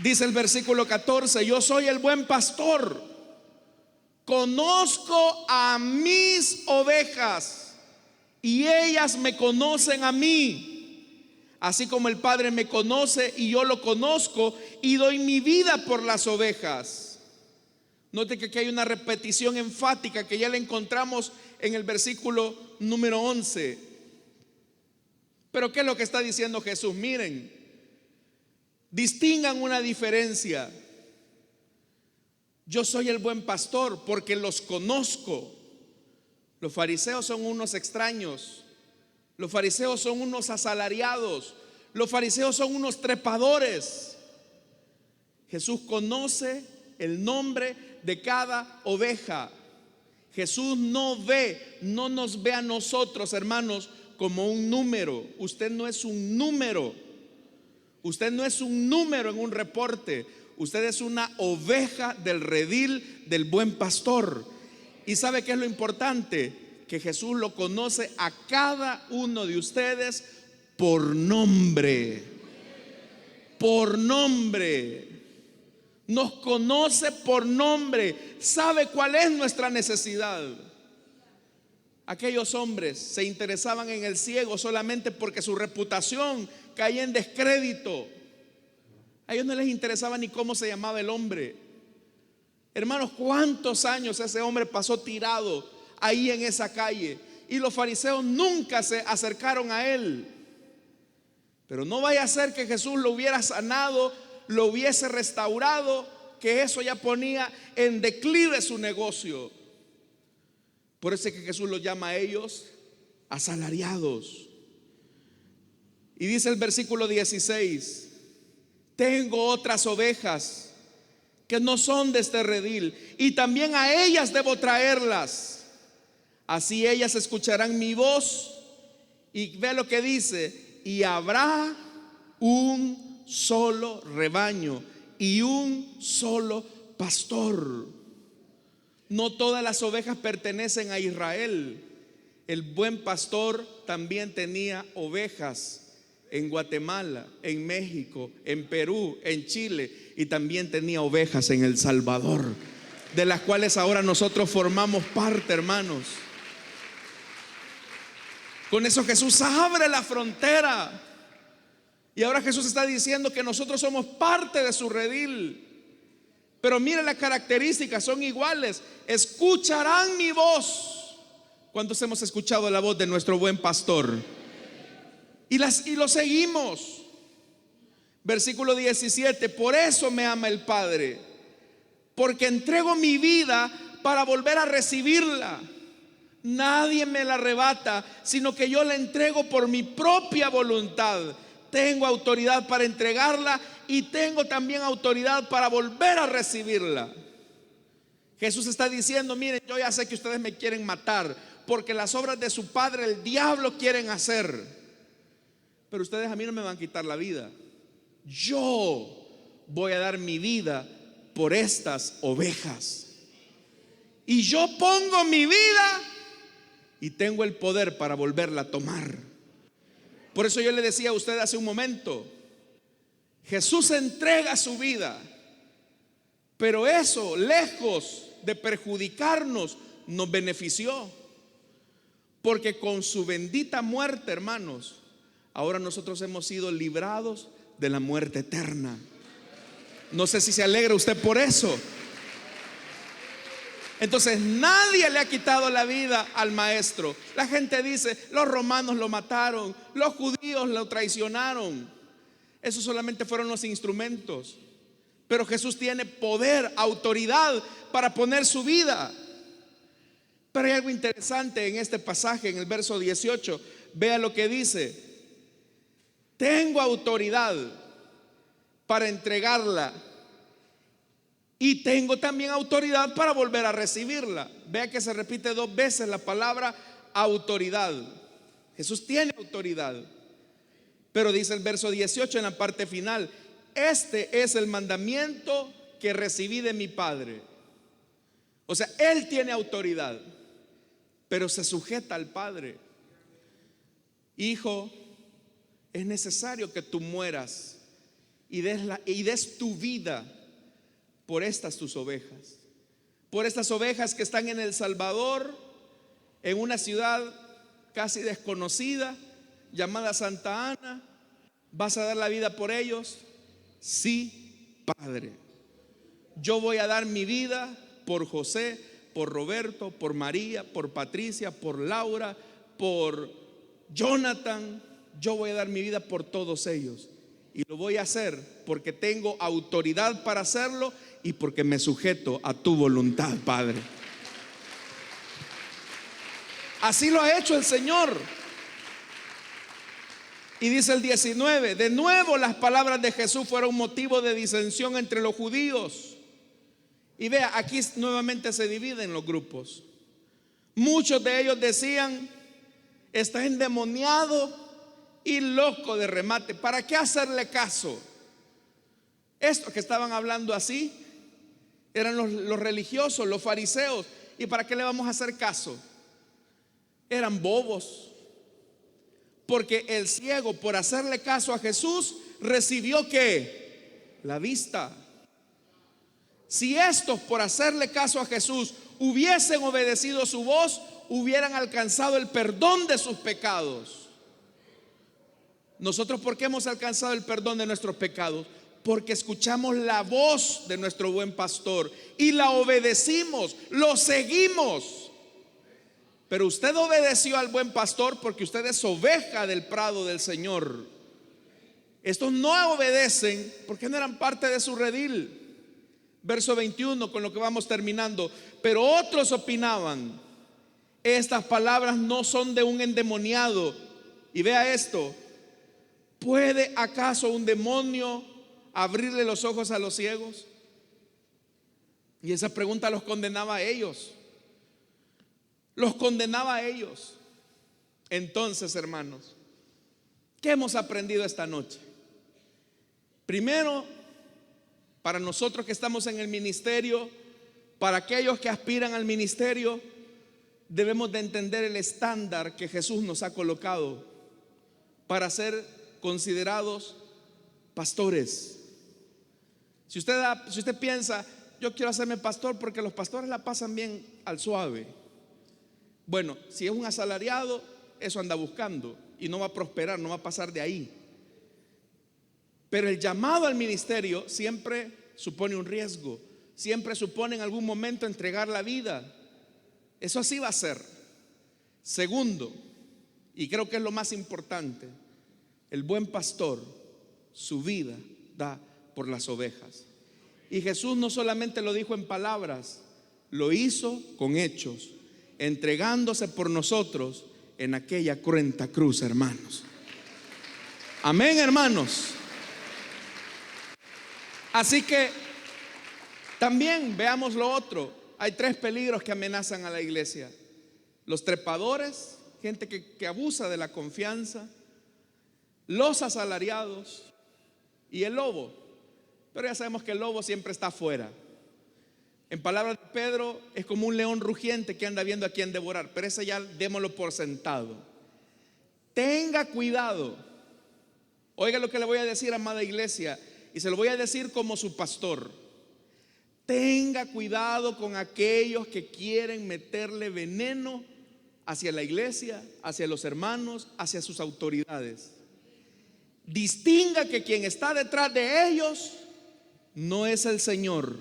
Dice el versículo 14: yo soy el buen pastor, conozco a mis ovejas y ellas me conocen a mí, así como el Padre me conoce y yo lo conozco y doy mi vida por las ovejas. Note que aquí hay una repetición enfática que ya la encontramos en el versículo número 11. Pero ¿qué es lo que está diciendo Jesús? Miren, distingan una diferencia. Yo soy el buen pastor porque los conozco. Los fariseos son unos extraños. Los fariseos son unos asalariados. Los fariseos son unos trepadores. Jesús conoce el nombre de cada oveja. Jesús no nos ve a nosotros, hermanos, como un número. Usted no es un número. Usted no es un número en un reporte. Usted es una oveja del redil del buen pastor. ¿Y sabe qué es lo importante? Que Jesús lo conoce a cada uno de ustedes por nombre. Por nombre. Nos conoce por nombre. Sabe cuál es nuestra necesidad. Aquellos hombres se interesaban en el ciego solamente porque su reputación caía en descrédito. A ellos no les interesaba ni cómo se llamaba el hombre. Hermanos, ¿cuántos años ese hombre pasó tirado ahí en esa calle? Y los fariseos nunca se acercaron a él. Pero no vaya a ser que Jesús lo hubiera sanado, lo hubiese restaurado, que eso ya ponía en declive su negocio. Por eso es que Jesús los llama a ellos asalariados. Y dice el versículo 16: tengo otras ovejas que no son de este redil, y también a ellas debo traerlas. Así ellas escucharán mi voz. Y ve lo que dice: y habrá un solo rebaño y un solo pastor. No todas las ovejas pertenecen a Israel. El buen pastor también tenía ovejas en Guatemala, en México, en Perú, en Chile, y también tenía ovejas en El Salvador, de las cuales ahora nosotros formamos parte, hermanos. Con eso Jesús abre la frontera. Y ahora Jesús está diciendo que nosotros somos parte de su redil. Pero mire las características, son iguales. Escucharán mi voz. ¿Cuántos hemos escuchado la voz de nuestro buen pastor? Y lo seguimos. Versículo 17: por eso me ama el Padre, porque entrego mi vida para volver a recibirla. Nadie me la arrebata, sino que yo la entrego por mi propia voluntad. Tengo autoridad para entregarla y tengo también autoridad para volver a recibirla. Jesús está diciendo: miren, yo ya sé que ustedes me quieren matar, porque las obras de su padre, el diablo, quieren hacer, pero ustedes a mí no me van a quitar la vida. Yo voy a dar mi vida por estas ovejas, y yo pongo mi vida y tengo el poder para volverla a tomar. Por eso yo le decía a usted hace un momento, Jesús entrega su vida, pero eso, lejos de perjudicarnos, nos benefició, porque con su bendita muerte, hermanos, ahora nosotros hemos sido librados de la muerte eterna. No sé si se alegra usted por eso. Entonces nadie le ha quitado la vida al maestro. La gente dice: los romanos lo mataron, los judíos lo traicionaron. Esos solamente fueron los instrumentos. Pero Jesús tiene poder, autoridad para poner su vida. Pero hay algo interesante en este pasaje, en el verso 18. Vea lo que dice: tengo autoridad para entregarla y tengo también autoridad para volver a recibirla. Vea que se repite 2 veces la palabra autoridad. Jesús tiene autoridad. Pero dice el verso 18 en la parte final: este es el mandamiento que recibí de mi Padre. O sea, Él tiene autoridad, pero se sujeta al Padre. Hijo, es necesario que tú mueras y des tu vida por estas tus ovejas, por estas ovejas que están en El Salvador, en una ciudad casi desconocida llamada Santa Ana. ¿Vas a dar la vida por ellos? Sí, Padre. Yo voy a dar mi vida por José, por Roberto, por María, por Patricia, por Laura, por Jonathan. Yo voy a dar mi vida por todos ellos, y lo voy a hacer porque tengo autoridad para hacerlo y porque me sujeto a tu voluntad, Padre. Así lo ha hecho el Señor. Y dice el 19: de nuevo las palabras de Jesús fueron motivo de disensión entre los judíos. Y vea, aquí nuevamente se dividen los grupos. Muchos de ellos decían: está endemoniado y loco de remate, ¿para qué hacerle caso? Estos que estaban hablando así eran los religiosos, los fariseos. ¿Y para qué le vamos a hacer caso? Eran bobos. Porque el ciego, por hacerle caso a Jesús, recibió ¿qué? La vista. Si estos, por hacerle caso a Jesús, hubiesen obedecido su voz, hubieran alcanzado el perdón de sus pecados. Nosotros, ¿por qué hemos alcanzado el perdón de nuestros pecados? Porque escuchamos la voz de nuestro buen pastor y la obedecimos, lo seguimos. Pero usted obedeció al buen pastor porque usted es oveja del prado del Señor. Estos no obedecen porque no eran parte de su redil. Verso 21, con lo que vamos terminando. Pero otros opinaban: estas palabras no son de un endemoniado. Y vea esto: ¿puede acaso un demonio abrirle los ojos a los ciegos? Y esa pregunta los condenaba a ellos. Los condenaba a ellos. Entonces, hermanos, ¿qué hemos aprendido esta noche? Primero, para nosotros que estamos en el ministerio, para aquellos que aspiran al ministerio, debemos de entender el estándar que Jesús nos ha colocado para ser considerados pastores. Si usted piensa: yo quiero hacerme pastor porque los pastores la pasan bien al suave. Bueno, si es un asalariado, eso anda buscando y no va a prosperar, no va a pasar de ahí. Pero el llamado al ministerio siempre supone un riesgo, siempre supone en algún momento entregar la vida. Eso así va a ser. Segundo, y creo que es lo más importante, el buen pastor su vida da por las ovejas. Y Jesús no solamente lo dijo en palabras, lo hizo con hechos, entregándose por nosotros en aquella cruenta cruz, hermanos. Amén, hermanos. Así que también veamos lo otro. Hay 3 peligros que amenazan a la iglesia: los trepadores, gente que abusa de la confianza; los asalariados; y el lobo. Pero ya sabemos que el lobo siempre está afuera. En palabras de Pedro, es como un león rugiente que anda viendo a quién devorar. Pero ese ya démoslo por sentado. Tenga cuidado. Oiga lo que le voy a decir, amada iglesia, y se lo voy a decir como su pastor. Tenga cuidado con aquellos que quieren meterle veneno hacia la iglesia, hacia los hermanos, hacia sus autoridades. Distinga que quien está detrás de ellos no es el Señor,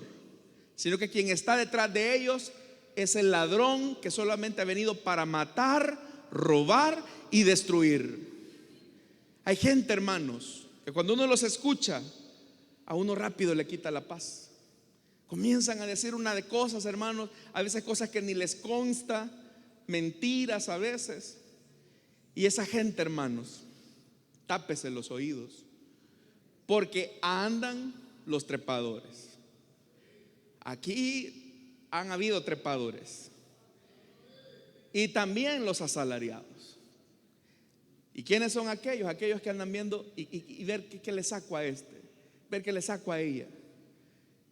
sino que quien está detrás de ellos es el ladrón que solamente ha venido para matar, robar y destruir. Hay gente, hermanos, que cuando uno los escucha, a uno rápido le quita la paz. Comienzan a decir una de cosas, hermanos, a veces cosas que ni les consta, mentiras a veces. Y esa gente, hermanos, tápese los oídos, porque andan los trepadores. Aquí han habido trepadores y también los asalariados. ¿Y quiénes son aquellos? Aquellos que andan viendo y ver qué le saco a este, ver qué le saco a ella.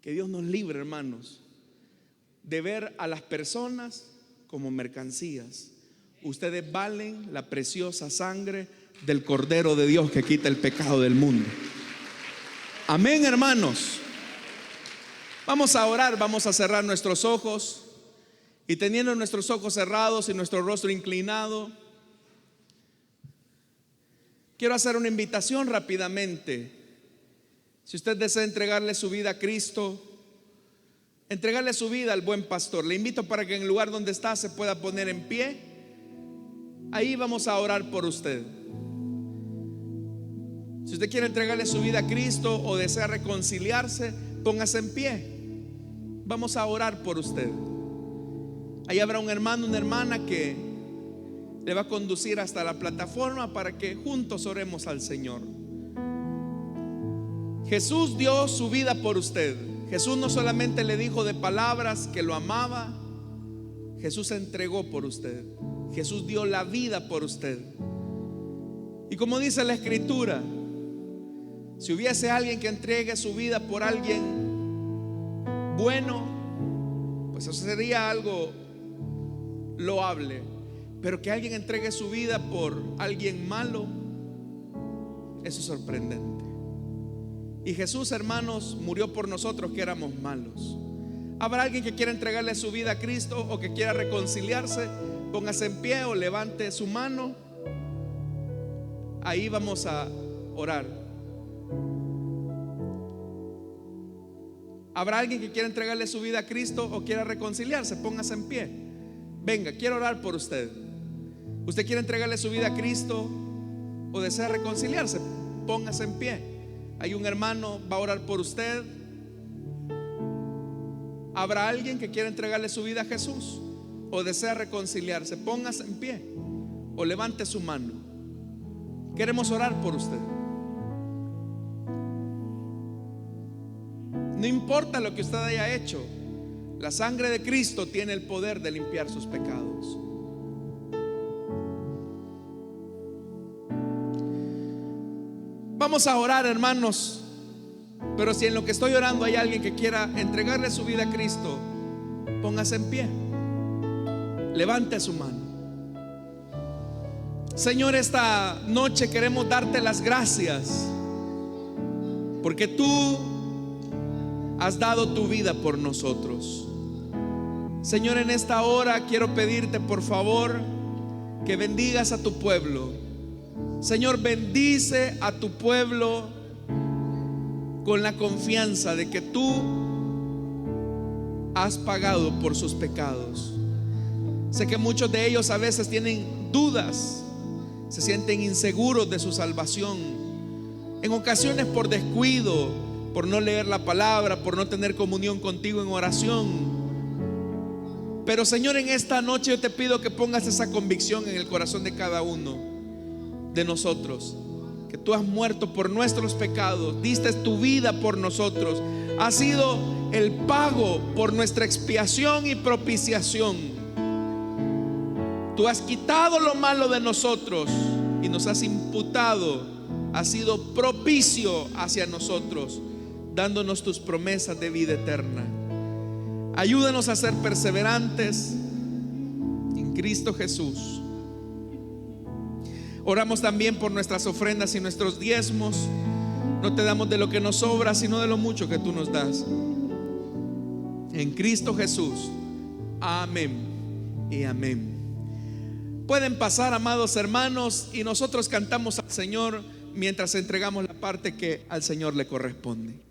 Que Dios nos libre, hermanos, de ver a las personas como mercancías. Ustedes valen la preciosa sangre del Cordero de Dios que quita el pecado del mundo. Amén, hermanos. Vamos a orar, vamos a cerrar nuestros ojos. Y teniendo nuestros ojos cerrados y nuestro rostro inclinado, quiero hacer una invitación rápidamente. Si usted desea entregarle su vida a Cristo, entregarle su vida al buen pastor, le invito para que en el lugar donde está se pueda poner en pie. Ahí vamos a orar por usted. Si usted quiere entregarle su vida a Cristo o desea reconciliarse, póngase en pie. Vamos a orar por usted. Ahí habrá un hermano, una hermana que le va a conducir hasta la plataforma para que juntos oremos al Señor. Jesús dio su vida por usted. Jesús no solamente le dijo de palabras que lo amaba, Jesús se entregó por usted. Jesús dio la vida por usted. Y como dice la Escritura, si hubiese alguien que entregue su vida por alguien bueno, pues eso sería algo loable. Pero que alguien entregue su vida por alguien malo, eso es sorprendente. Y Jesús, hermanos, murió por nosotros que éramos malos. ¿Habrá alguien que quiera entregarle su vida a Cristo o que quiera reconciliarse? Póngase en pie o levante su mano. Ahí vamos a orar. ¿Habrá alguien que quiera entregarle su vida a Cristo o quiera reconciliarse? Póngase en pie. Venga, quiero orar por usted. ¿Usted quiere entregarle su vida a Cristo o desea reconciliarse? Póngase en pie. Hay un hermano, va a orar por usted. ¿Habrá alguien que quiera entregarle su vida a Jesús o desea reconciliarse? Póngase en pie o levante su mano. Queremos orar por usted. No importa lo que usted haya hecho, la sangre de Cristo tiene el poder de limpiar sus pecados. Vamos a orar, hermanos. Pero si en lo que estoy orando hay alguien que quiera entregarle su vida a Cristo, póngase en pie, levante su mano. Señor, esta noche queremos darte las gracias porque tú has dado tu vida por nosotros. Señor, en esta hora quiero pedirte por favor que bendigas a tu pueblo. Señor, bendice a tu pueblo con la confianza de que tú has pagado por sus pecados. Sé que muchos de ellos a veces tienen dudas, se sienten inseguros de su salvación, en ocasiones por descuido, por no leer la palabra, por no tener comunión contigo en oración. Pero Señor, en esta noche yo te pido que pongas esa convicción en el corazón de cada uno de nosotros, que tú has muerto por nuestros pecados, diste tu vida por nosotros, has sido el pago por nuestra expiación y propiciación. Tú has quitado lo malo de nosotros y nos has imputado, has sido propicio hacia nosotros, dándonos tus promesas de vida eterna. Ayúdanos a ser perseverantes en Cristo Jesús. Oramos también por nuestras ofrendas y nuestros diezmos. No te damos de lo que nos sobra, sino de lo mucho que tú nos das. En Cristo Jesús. Amén y amén. Pueden pasar, amados hermanos, y nosotros cantamos al Señor mientras entregamos la parte que al Señor le corresponde.